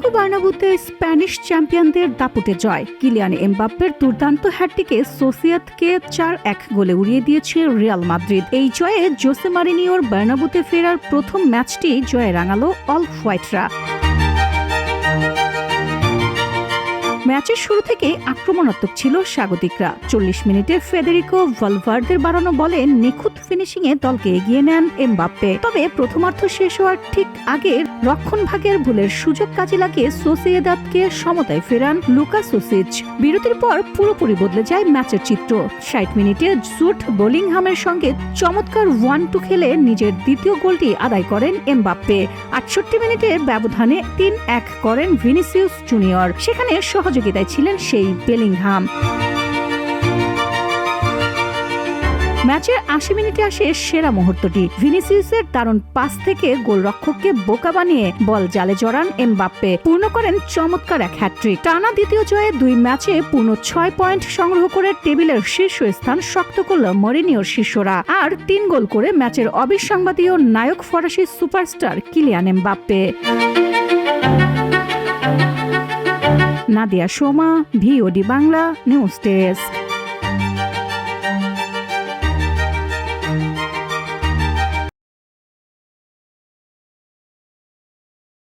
Santiago বার্নাব্যুতে Spanish চ্যাম্পিয়নদের দাপুটে জয়। Kylian এমবাপ্পের দুর্দান্ত হ্যাটট্রিকে সোসিয়েদাদকে 4-1 গোলে উড়িয়ে দিয়েছে রিয়াল মাদ্রিদ। এই জয়ে জোসে মরিনিওর বার্নাব্যুতে ফেরার প্রথম ম্যাচটি জয়ে রাঙালো অল হোয়াইটরা। ম্যাচের শুরু থেকে আক্রমণাত্মক ছিল স্বাগতিকরা। 40 মিনিটে ফেদেরিকো ভালভার্দের বাড়ানো বলে নিখুঁত ফিনিশিংয়ে দলকে এগিয়ে নেন এমবাপ্পে। তবে প্রথমার্ধ শেষ হওয়ার ঠিক আগে রক্ষণভাগের ভুলের সুযোগ কাজে লাগিয়ে সোসিয়েদাদকে সমতায় ফেরান লুকা সোসিচ। বিরতির পর পুরোপুরি বদলে যায় ম্যাচের চিত্র। 60 মিনিটে জুড বেলিংহামের সঙ্গে চমৎকার 1-2 খেলে নিজের দ্বিতীয় গোলটি আদায় করেন এমবাপ্পে। 68 মিনিটে ব্যবধানে 3-1 করেন ভিনিসিয়াস জুনিয়র। সেখানে সহযোগিতায় ছিলেন সেই বেলিংহাম। ম্যাচের 80 মিনিটে আসে সেরা মুহূর্তটি। ভিনিসিয়াসের দারুণ পাস থেকে গোলরক্ষককে বোকা বানিয়ে বল জালে জড়ান এমবাপ্পে। পূর্ণ করেন চমৎকার এক হ্যাটট্রিক। টানা দ্বিতীয় জয়ে 2 ম্যাচে পূর্ণ 6 পয়েন্ট সংগ্রহ করে টেবিলের শীর্ষস্থান শক্ত করল মরিনিওর শিষ্যরা। আর 3 গোল করে ম্যাচের অবিসংবাদীয় নায়ক ফরাসি superstar Kylian Mbappe. Nadia Soma, VOD Bangla news desk.